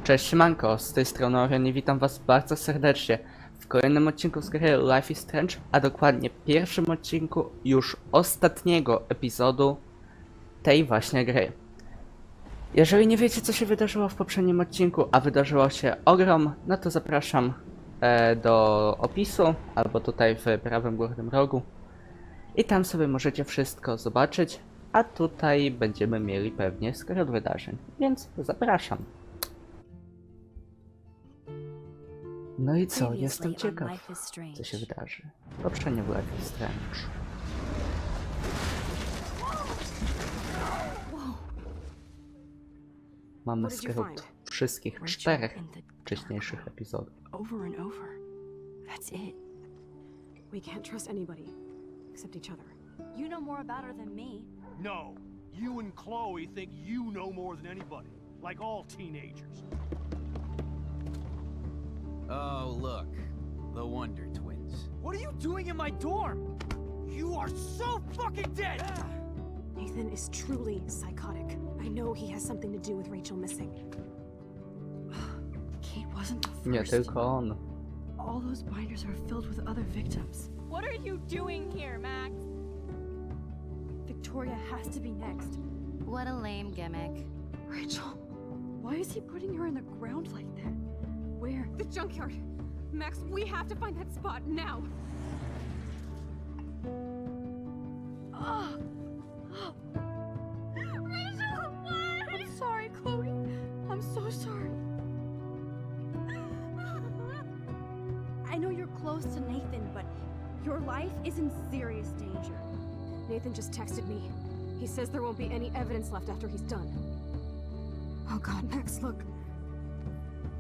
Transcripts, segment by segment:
Cześć, siemanko, z tej strony Orion i witam was bardzo serdecznie w kolejnym odcinku z gry Life is Strange, a dokładnie pierwszym odcinku już ostatniego epizodu tej właśnie gry. Jeżeli nie wiecie, co się wydarzyło w poprzednim odcinku, a wydarzyło się ogrom, no to zapraszam do opisu, albo tutaj w prawym górnym rogu. I tam sobie możecie wszystko zobaczyć, a tutaj będziemy mieli pewnie skrót wydarzeń, więc zapraszam. No i co, jestem ciekaw, co się wydarzy. Poprzednio był Life is Strange. Mamy skrót wszystkich czterech wcześniejszych epizodów. That's it. We can't trust anybody except each other. You know more about her than me. No, you and Chloe think you know more than anybody, like all teenagers. Oh, look. The Wonder Twins. What are you doing in my dorm? You are so fucking dead! Nathan is truly psychotic. I know he has something to do with Rachel missing. Kate wasn't the first. Nie tylko on. All those binders are filled with other victims. What are you doing here, Max? Victoria has to be next. What a lame gimmick. Rachel, why is he putting her in the ground like that? Where? The junkyard! Max, we have to find that spot now! Ah! Rachel, what? I'm sorry, Chloe. I'm so sorry. I know you're close to Nathan, but your life is in serious danger. Nathan just texted me. He says there won't be any evidence left after he's done. Oh God, Max, look.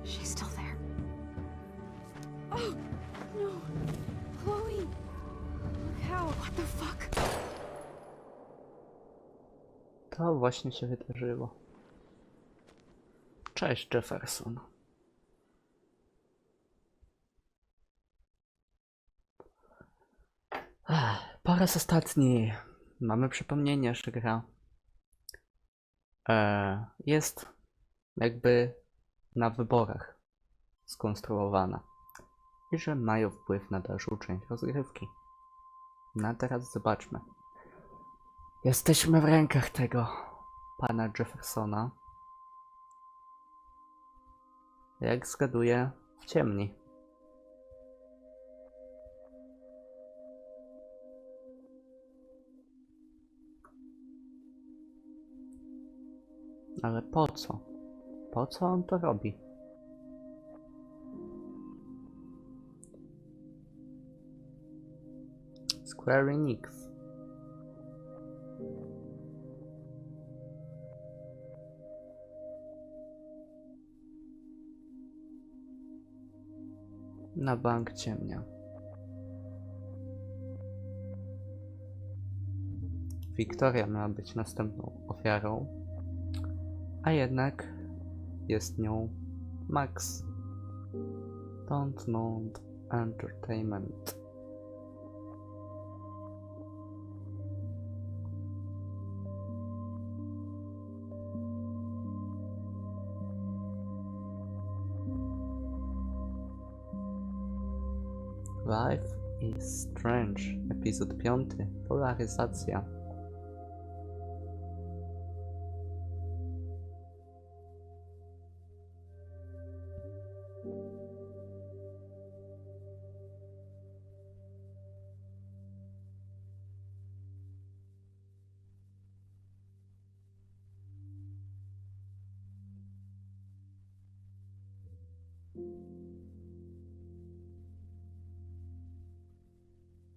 She's still there. Oh, no. Chloe. Look how. What the fuck? To właśnie się wydarzyło. Cześć, Jefferson. Po raz ostatni mamy przypomnienie, że gra jest jakby na wyborach skonstruowana i że mają wpływ na dalszą część rozgrywki. No a teraz zobaczmy. Jesteśmy w rękach tego pana Jeffersona. Jak zgaduję, w ciemni. Ale po co? Po co on to robi? Square Enix. Na bank ciemnia. Wiktoria miała być następną ofiarą, a jednak jest nią Max. Don't know Entertainment. Life is Strange, epizod 5, polaryzacja.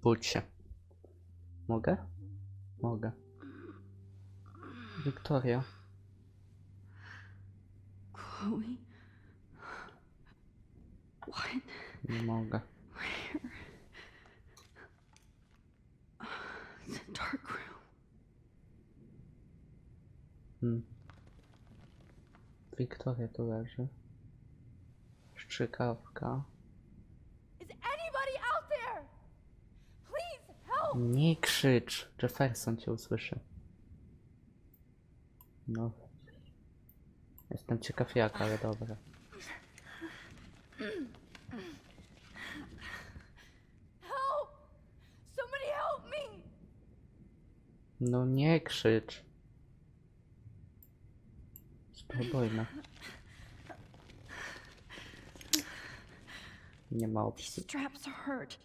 Budź się. Mogę? Mogę. Wiktoria. Chloe? What? Nie mogę. Where? It's a dark room. Wiktoria tu leży. Szczykawka. Is anybody out there? Please help! Nie krzycz. Jefferson cię usłyszy. No. Jestem ciekaw jak, ale dobra. Help! Somebody help me! No nie krzycz. Spokojna. Nie ma These opcji. straps hurt.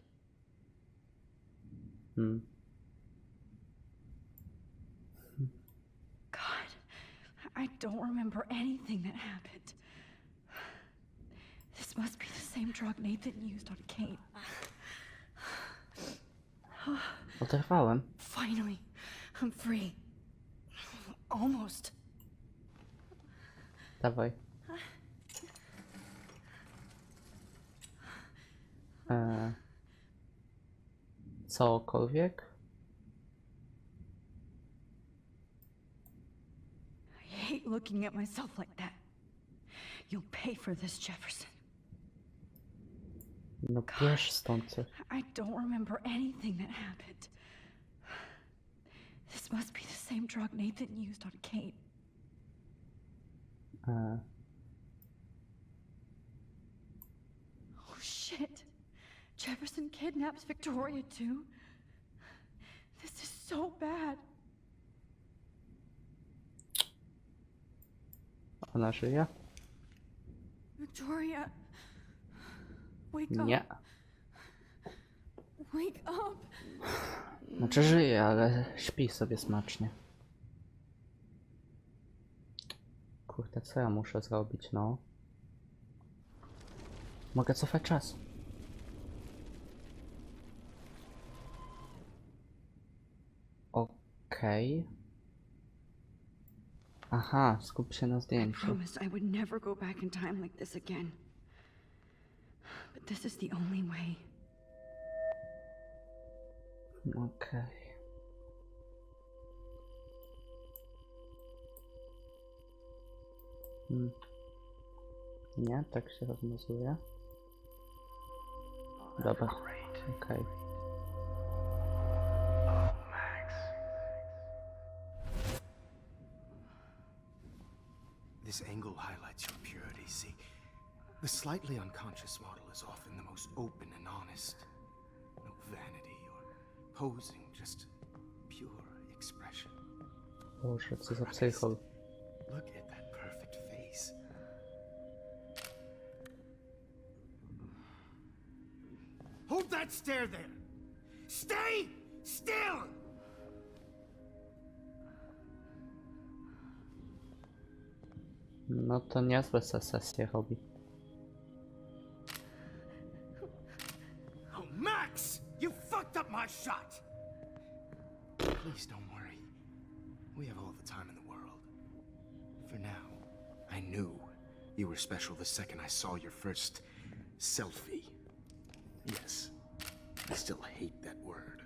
God, I don't remember anything that happened. This must be the same drug Nathan used on Kate. Oderwałem. Finally, I'm free. Almost. Dawaj. Cokolwiek? I hate looking at myself like that. You'll pay for this, Jefferson. No bierz stąd coś. I don't remember anything that happened. This must be the same drug Nathan used on Kate. Oh shit. Jefferson kidnaps Victoria too? This is so bad. Ona żyje? Victoria. Wake up. Nie. Wake up. Znaczy żyje, ale śpi sobie smacznie. Kurde, co ja muszę zrobić, no? Mogę cofać czas. Okej. Aha, skup się na I zdjęciu. promised I would never go back in time like this again. But this is the only way. Okej. Nie, tak się rozmazuje. Dobra, okej. This angle highlights your purity. See, the slightly unconscious model is often the most open and honest. No vanity or posing, just pure expression. Boże, co za psychol. Look at that perfect face. Hold that stare there! Stay still! No to niezłe sesje robi. Oh, Max! You fucked up my shot! Please don't worry. We have all the time in the world. For now, I knew you were special the second I saw your first selfie. Yes, I still hate that word.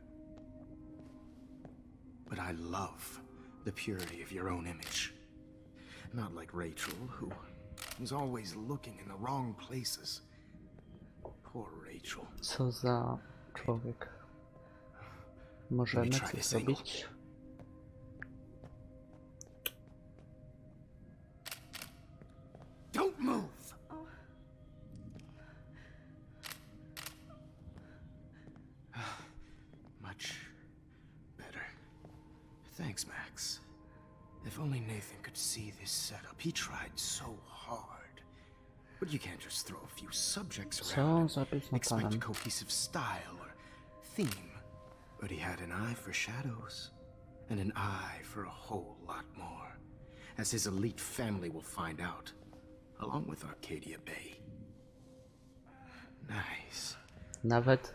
But I love the purity of your own image. Not like Rachel, who was always looking in the wrong places. Poor Rachel. Co za człowiek. Możemy coś zrobić? Don't move! Much better. Thanks, Max. If only Nathan could see this setup. He tried so hard. But you can't just throw a few subjects Co around zrobić z and expect Nathanem? cohesive style or theme. But he had an eye for shadows and an eye for a whole lot more, as his elite family will find out, along with Arcadia Bay. Nice. Nawet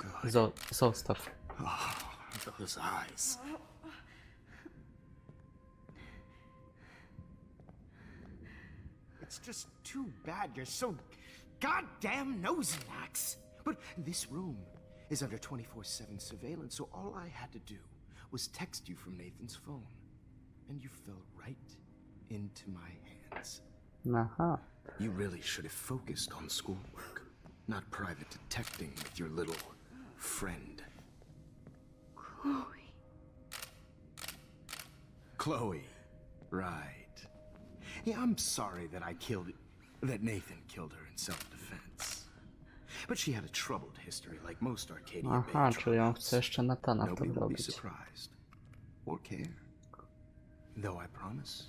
zostaw. Oh, those eyes. It's just too bad you're so goddamn nosy, Max. But this room is under 24/7 surveillance, so all I had to do was text you from Nathan's phone. And you fell right into my hands. Aha. You really should have focused on schoolwork, not private detecting with your little friend. Chloe. Chloe. Right. Yeah, I'm sorry that that Nathan killed her in self-defense. But she had a troubled history, like most Arcadia Aha, Bay czyli on dropouts. chce jeszcze Natana w to Nobody will be wrobić. surprised or care. Though I promise,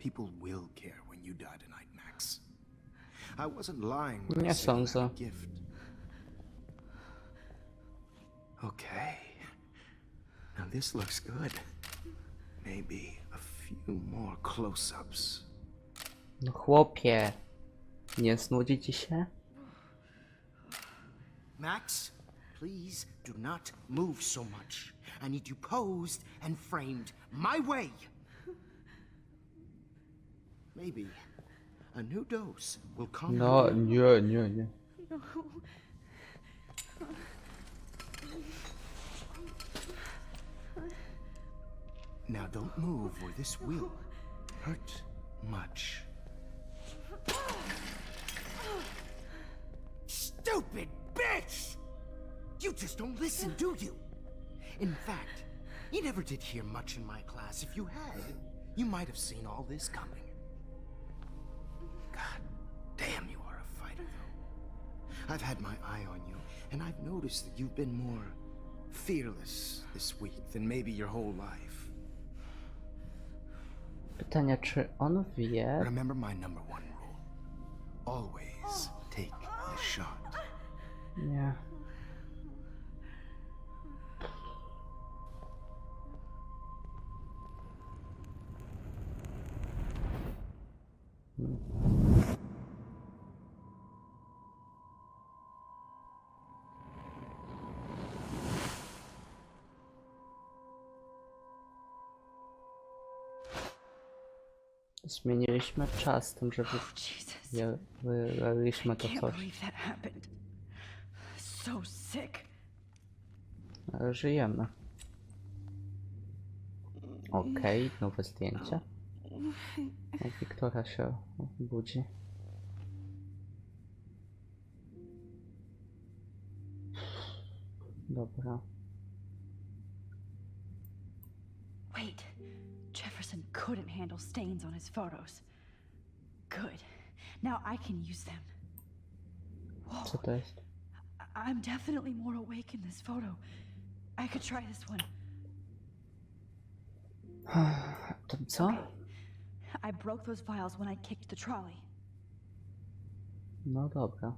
people will care when you die tonight, Max. I wasn't lying when I Nie said you sądzę. had a gift. Okay. Now this looks good. Maybe a few more close-ups. No chłopie, nie znudzi ci się? Max, please do not move so much. I need you posed and framed my way. Maybe a new dose will calm No, you. nie. Now don't move or this will hurt much. Stupid bitch! You just don't listen, do you? In fact, you never did hear much in my class. If you had, you might have seen all this coming. God damn, you are a fighter, though. I've had my eye on you, and I've noticed that you've been more fearless this week than maybe your whole life. Pytanie, czy on wie? Remember my number one rule. Always take the shot. Nie. Zmieniliśmy czas tym, że Jesus. wylaliśmy to Can't coś. believe that happened. So sick. Ale żyjemy. Okej, nowe zdjęcie. O, Wiktora się budzi. Dobra. Wait, Jefferson couldn't handle stains on his photos. Good. Now I can use them. Co Whoa, to jest? I'm definitely more awake in this photo. I could try this one. To co? I broke those files when I kicked the trolley. No dobra.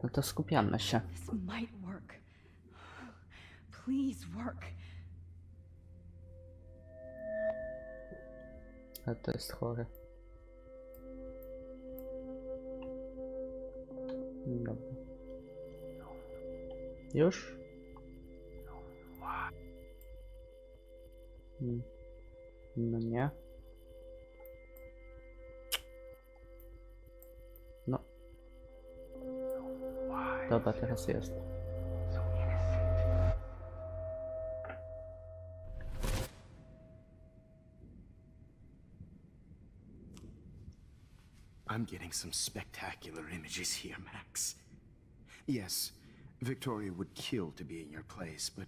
No to skupiamy się. This might work. Please work. Ale to jest chore. Dobra. Już? No nie. No. Dobra, teraz jest. I'm getting some spectacular images here, Max. Yes, Victoria would kill to be in your place, but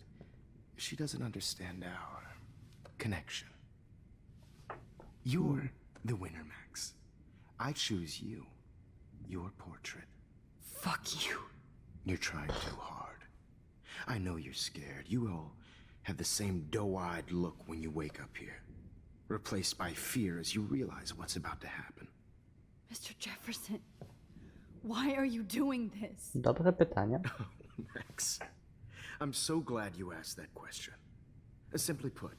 she doesn't understand our connection. You're the winner, Max. I choose you. Your portrait. Fuck you. You're trying too hard. I know you're scared. You all have the same doe-eyed look when you wake up here, replaced by fear as you realize what's about to happen. Mr. Jefferson, why are you doing this? Dobre pytanie. Max, I'm so glad you asked that question. Simply put,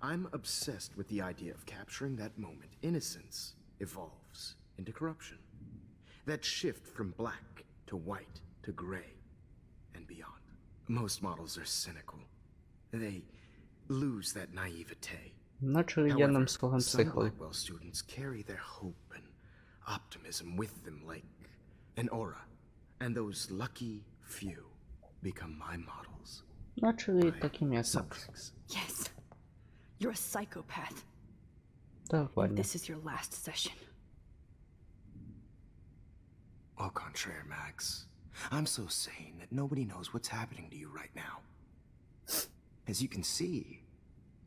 I'm obsessed with the idea of capturing that moment innocence evolves into corruption. That shift from black to white to gray and beyond. Most models are cynical. They lose that naivete. No, czyli However, jednym słowem some psychol. Blackwell students carry their hope and optimism with them like an aura. And those lucky few become my models. No, czyli My takim jak Max. subjects. Yes, you're a psychopath. Dokładnie. This is your last session. Au contraire, Max. I'm so sane that nobody knows what's happening to you right now. As you can see,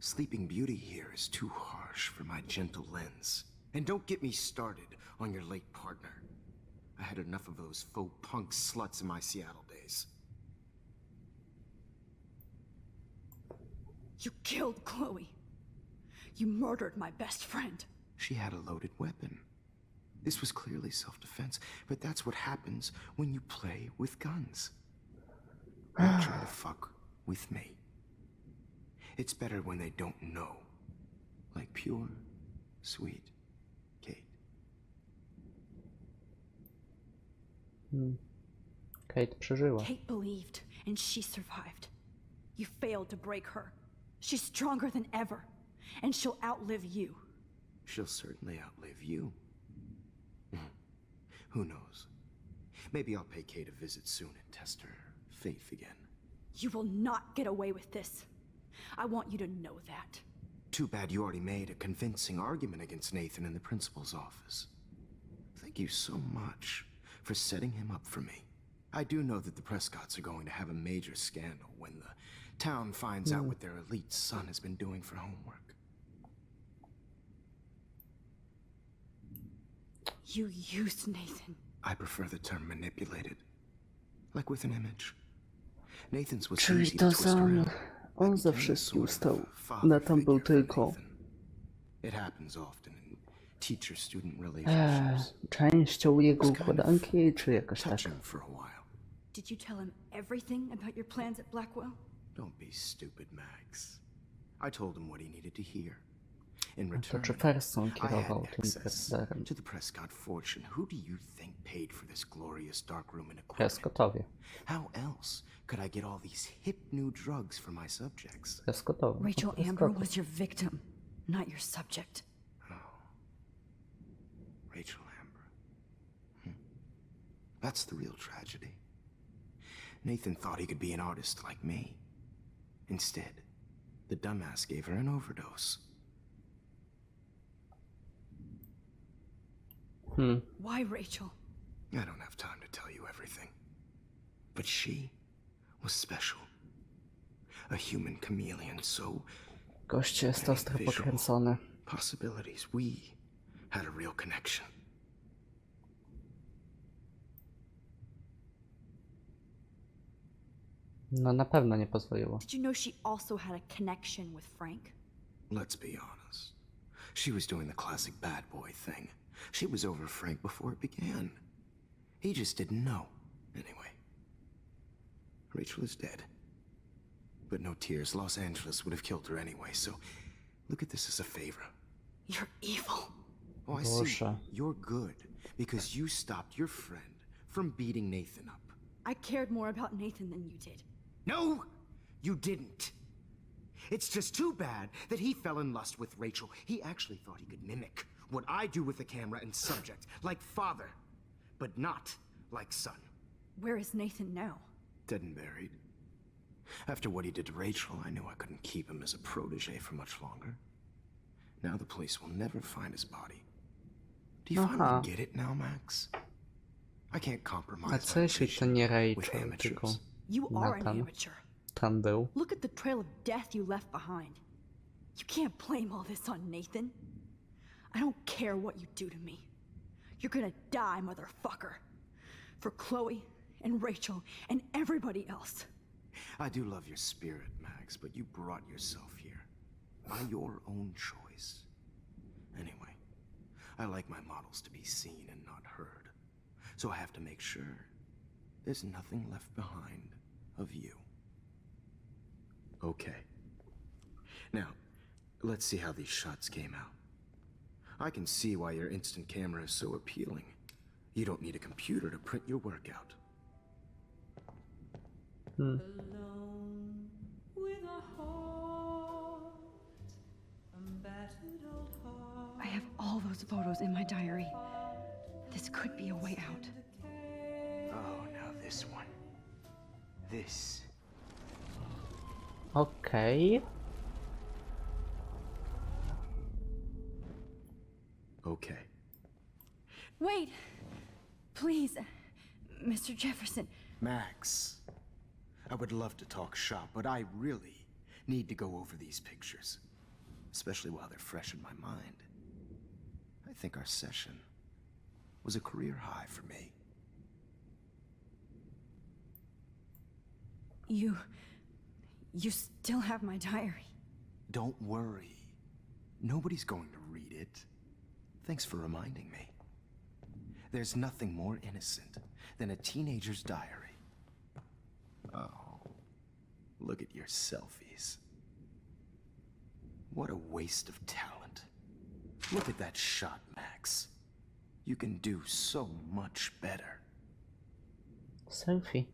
Sleeping Beauty here is too harsh for my gentle lens. And don't get me started on your late partner. I had enough of those faux punk sluts in my Seattle days. You killed Chloe. You murdered my best friend. She had a loaded weapon. This was clearly self-defense, but that's what happens when you play with guns. Don't try to fuck with me. It's better when they don't know. Like pure, sweet Kate. Kate przeżyła. Kate believed, and she survived. You failed to break her. She's stronger than ever, and she'll outlive you. She'll certainly outlive you. Who knows? Maybe I'll pay Kate a visit soon and test her faith again. You will not get away with this. I want you to know that. Too bad you already made a convincing argument against Nathan in the principal's office. Thank you so much for setting him up for me. I do know that the Prescotts are going to have a major scandal when the town finds out what their elite son has been doing for homework. You used Nathan. I prefer the term manipulated. Like with an image. Nathan's was Czyli easy to to twist sam. around. On za Became a wszystkim sort of stał. father Nathan był figure for tylko. Nathan. It happens often in teacher-student relationships. Częścią jego Was kind of układanki, czy jakoś tak. touching for a while. Did you tell him everything about your plans at Blackwell? Don't be stupid, Max. I told him what he needed to hear. In To return, czy Ferson I had kierował tym access procederem? to the Prescott fortune. Who do you think paid for this glorious dark room and equipment? Prescottowie. How else could I get all these hip new drugs for my subjects? Prescottowie. No, Rachel Amber Prescottowie. was your victim, not your subject. Rachel Amber. That's the real tragedy. Nathan thought he could be an artist like me. Instead, the dumbass gave her an overdose. Why, Rachel? I don't have time to tell you everything. But she was special. A human chameleon, so Gość jest many ostro visual pokręcony. possibilities. We had a real connection. No na pewno nie pozwoliło. Did you know she also had a connection with Frank? Let's be honest. She was doing the classic bad boy thing. She was over Frank before it began. He just didn't know. Anyway, Rachel is dead. But no tears. Los Angeles would have killed her anyway, so look at this as a favor. You're evil. Oh, I see. Boże. You're good because you stopped your friend from beating Nathan up. I cared more about Nathan than you did. No, you didn't. It's just too bad that he fell in lust with Rachel. He actually thought he could mimic what I do with the camera and subject, like father, but not like son. Where is Nathan now? Dead and buried. After what he did to Rachel, I knew I couldn't keep him as a protege for much longer. Now the police will never find his body. Do you finally get it now, Max? I can't A compromise co jeśli to nie with Rachel, tylko amateurs. You are an Nathan amateur. tam był? Look at the trail of death you left behind. You can't blame all this on Nathan. I don't care what you do to me. You're gonna die, motherfucker. For Chloe and Rachel and everybody else. I do love your spirit, Max, but you brought yourself here. By your own choice. Anyway, I like my models to be seen and not heard. So I have to make sure there's nothing left behind of you. Okay. Now, let's see how these shots came out. I can see why your instant camera is so appealing. You don't need a computer to print your work out. Alone with a heart, a battered old heart. I have all those photos in my diary. This could be a way out. Oh, now this one. This. Okej. Okay. Wait! Please, Mr. Jefferson. Max, I would love to talk shop, but I really need to go over these pictures. Especially while they're fresh in my mind. I I think our session was a career high for me. You still have my diary. Don't worry. Nobody's going to read it. Thanks for reminding me. There's nothing more innocent than a teenager's diary. Oh, look at your selfies. What a waste of talent. Look at that shot, Max. You can do so much better. Selfie.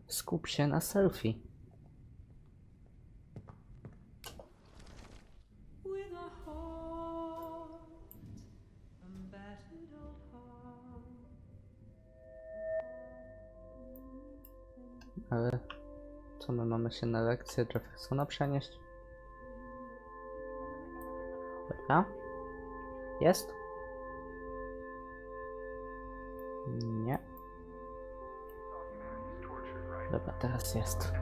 Skup się na selfie. with a heart, a battered old heart. Ale co, my mamy się na lekcję Jeffersona przenieść? Dobra. Jest? Nie. Dobra, teraz jest.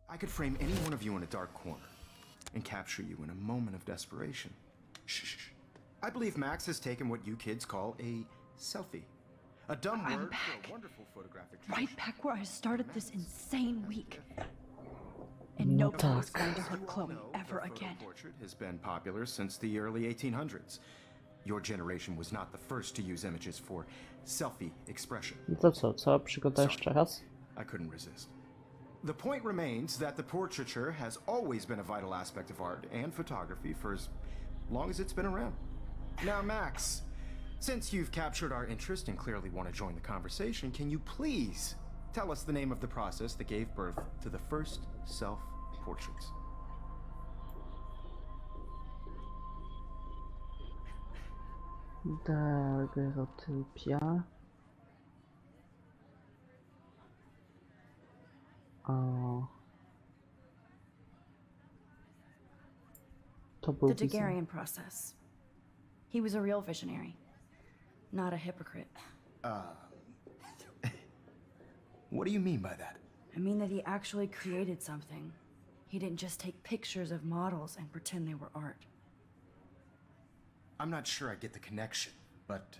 I could frame any one of you in a dark corner and capture you in a moment of desperation. Shh. I believe Max has taken what you kids call a selfie. A dumb I'm word back. for a wonderful photographic Right tradition. back where I started this insane week. And nobody was going to hurt You all Chloe know ever the photo again. portrait has been popular since the early 1800s. Your generation was not the first to use images for selfie expression. No to co przygoda jeszcze raz? I couldn't resist. The point remains that the portraiture has always been a vital aspect of art and photography for as long as it's been around. Now, Max, since you've captured our interest and clearly want to join the conversation, can you please tell us the name of the process that gave birth to the first self-portraits? Daguerreotypia. O. To był The wizjon. Daguerrean process. He was a real visionary, not a hypocrite. What do you mean by that? I mean that he actually created something. He didn't just take pictures of models and pretend they were art. I'm not sure I get the connection, but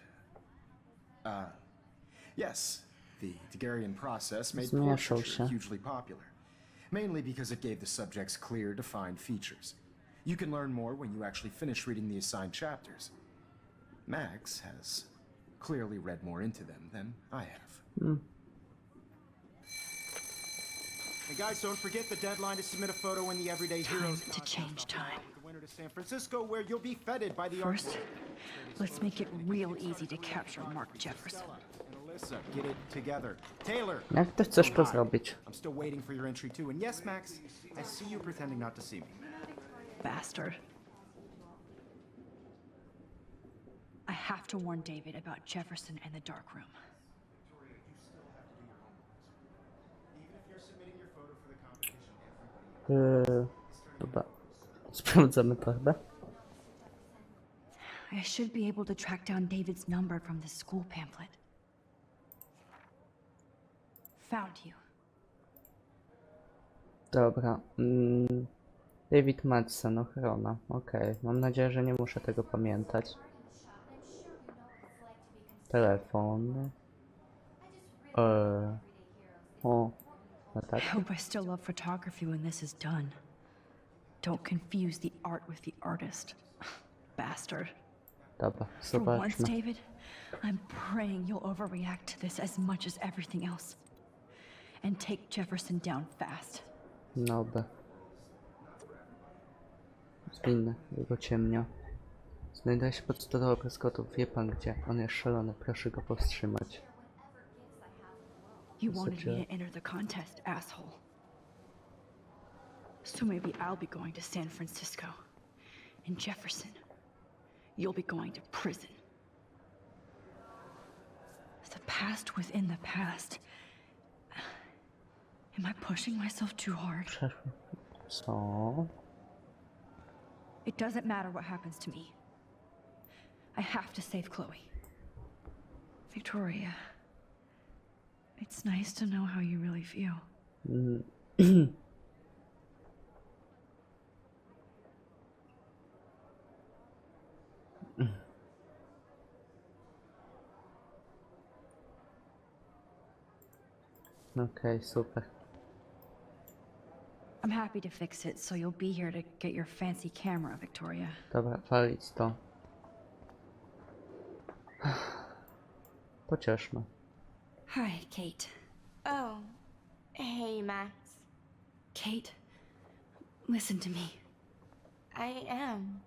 yes, the Daguerrean process made Zmieszał portraiture się. hugely popular, mainly because it gave the subjects clear, defined features. You can learn more when you actually finish reading the assigned chapters. Max has clearly read more into them than I have. And guys, don't forget the deadline to submit a photo in the Everyday Heroes to change time. The winner to San Francisco, where you'll be feted by the First, let's make it real easy to capture Mark Jefferson. And Alyssa, get it together. Taylor, Jak ty chcesz to hi. zrobić? I'm still waiting for your entry too. And yes, Max, I see you pretending not to see me. Bastard. I have to warn David about Jefferson and the dark room. Dobra. Sprawdzamy to chyba. I should be able to track down David's number from the school pamphlet. Found you. Dobra. David Madsen, ochrona. Okej. Mam nadzieję, że nie muszę tego pamiętać. Telefon. O. No tak. I hope I still love photography when this is done. Don't confuse the art with the artist. Bastard. Dobra, For once, zobaczmy. David, I'm praying you'll overreact to this as much as everything else. And take Jefferson down fast. Dobra. Zwinę jego ciemnia. Znajduje się pod stodolą preskotów. Wie pan gdzie. On jest szalony. Proszę go powstrzymać. You wanted me Such a- to enter the contest, asshole. So maybe I'll be going to San Francisco. And Jefferson, you'll be going to prison. The past within the past. Am I pushing myself too hard? Przeszło. Co? It doesn't matter what happens to me. I have to save Chloe. Victoria, it's nice to know how you really feel. Okej, super. I'm happy to fix it, so you'll be here to get your fancy camera, Victoria. Dobra, walić to. Pocieszmy. Hi, Kate. Oh, hey, Max. Kate, listen to me. I am.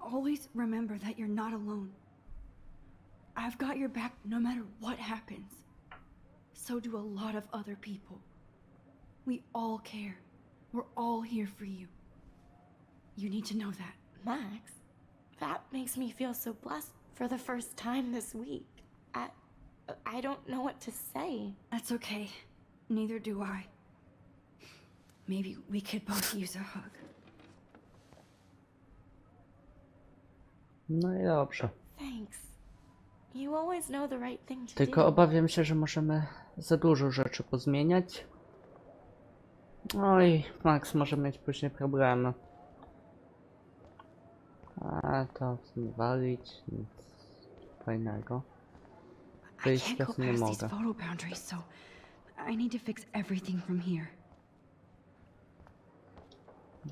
Always remember that you're not alone. I've got your back no matter what happens. So do a lot of other people. We all care. We're all here for you. You need to know that. Max, that makes me feel so blessed for the first time this week. I don't know what to say. That's okay. Neither do I. Maybe we could both use a hug. No i dobrze. Thanks. You always know the right thing to Tylko do. obawiam się, że możemy za dużo rzeczy pozmieniać. Oj, Max może mieć później problemy. A to walić, nic fajnego. I Wyjść can't go teraz nie past these mogę. photo boundaries, so I need to fix everything from here.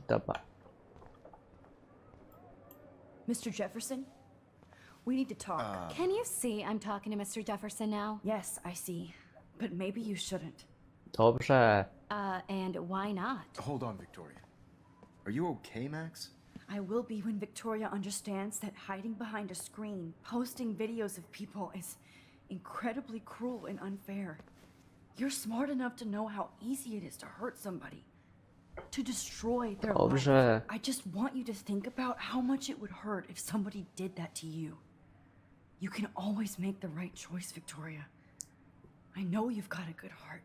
Dobra. Mr. Jefferson, we need to talk. Can you see I'm talking to Mr. Jefferson now? Yes, I see. But maybe you shouldn't. Dobrze. And why not? Hold on, Victoria. Are you okay, Max? I will be when Victoria understands that hiding behind a screen, posting videos of people is incredibly cruel and unfair. You're smart enough to know how easy it is to hurt somebody, to destroy their life. Dobrze. I just want you to think about how much it would hurt if somebody did that to you. You can always make the right choice, Victoria. I know you've got a good heart.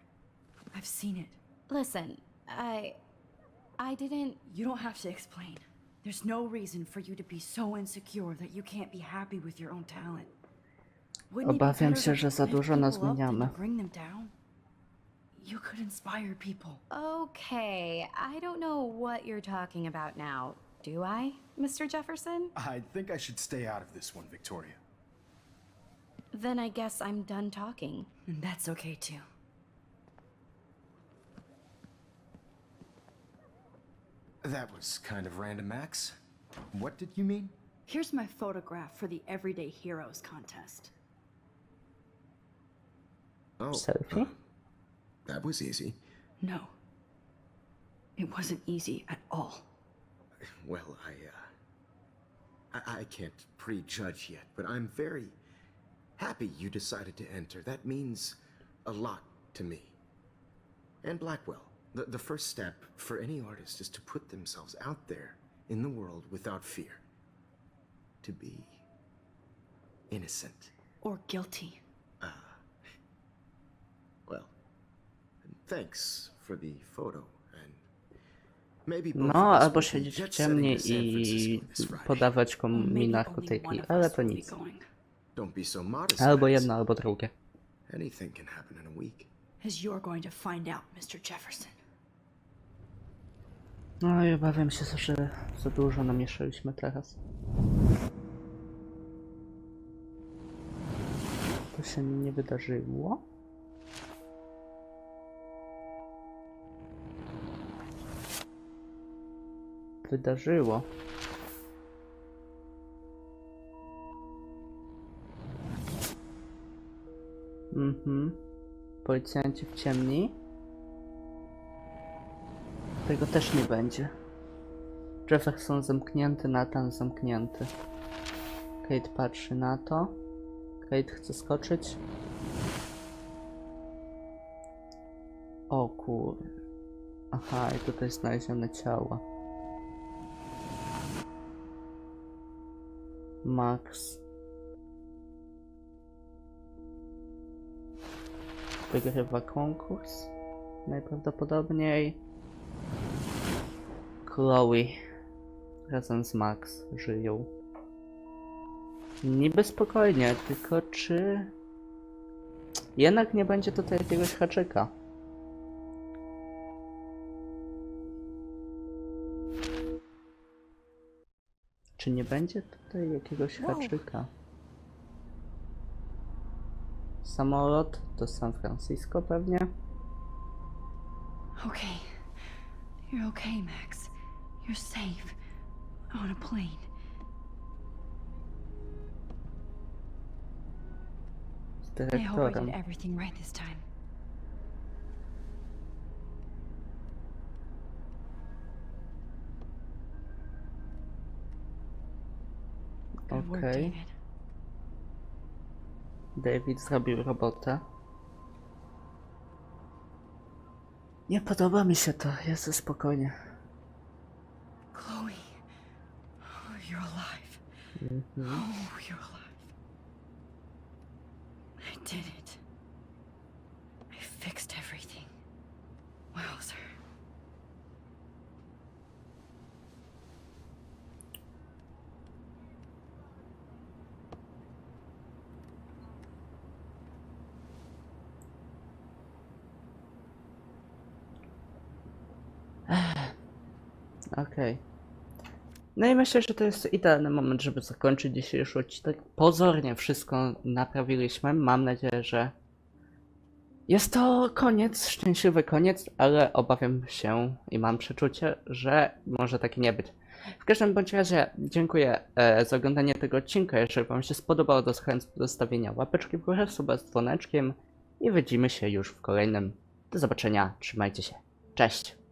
I've seen it. Listen, I didn't... You don't have to explain. There's no reason for you to be so insecure that you can't be happy with your own talent. Wouldn't it be Obawiam better się, to że za lift dużo people nas up than to zmieniamy. bring them down? You could inspire people. Okay, I don't know what you're talking about now, do I, Mr. Jefferson? I think I should stay out of this one, Victoria. Then I guess I'm done talking. And that's okay too. That was kind of random, Max. What did you mean? Here's my photograph for the Everyday Heroes contest. Oh, Selfie? that was easy. No. It wasn't easy at all. Well, I can't prejudge yet, but I'm very happy you decided to enter. That means a lot to me. And Blackwell. The first step for any artist is to put themselves out there in the world without fear. To be innocent. Or guilty. Well, thanks for the photo, and maybe both No, of us albo will be siedzieć w jet setting ciemni to San i Francisco this Friday. podawać Or maybe mi only narkotyki, one of ale us to will be nic. going. Don't be so modest, Albo Max. jedno, albo drugie. Anything can happen in a week. As you're going to find out, Mr. Jefferson. No i obawiam się, że za dużo namieszaliśmy teraz. To się nie wydarzyło. Wydarzyło. Policjanci w ciemni. Tego też nie będzie. Jefferson zamknięty, Nathan zamknięty. Kate patrzy na to. Kate chce skoczyć. O kur... Aha, i tutaj znalezione ciała. Max. Wygrywa konkurs. Najprawdopodobniej. Chloe razem z Max żyją. Niby spokojnie, tylko czy... Jednak nie będzie tutaj jakiegoś haczyka. Czy nie będzie tutaj jakiegoś haczyka? Samolot do San Francisco pewnie. Okay. You're okay, Max. You're safe. On a plane. Z I hope I dyrektorem. did everything right this time. Good work, Okej. David. David zrobił robotę. Nie podoba mi się to, Jezu, spokojnie. Chloe. Oh, you're alive. Oh, you're alive. I did it. I fixed everything. Wowzer. Okej. No i myślę, że to jest idealny moment, żeby zakończyć dzisiejszy odcinek. Pozornie wszystko naprawiliśmy. Mam nadzieję, że jest to koniec, szczęśliwy koniec, ale obawiam się i mam przeczucie, że może taki nie być. W każdym bądź razie dziękuję za oglądanie tego odcinka. Jeżeli wam się spodobało, to zachęcam do zostawienia łapeczki w górę, suba z dzwoneczkiem i widzimy się już w kolejnym. Do zobaczenia, trzymajcie się. Cześć!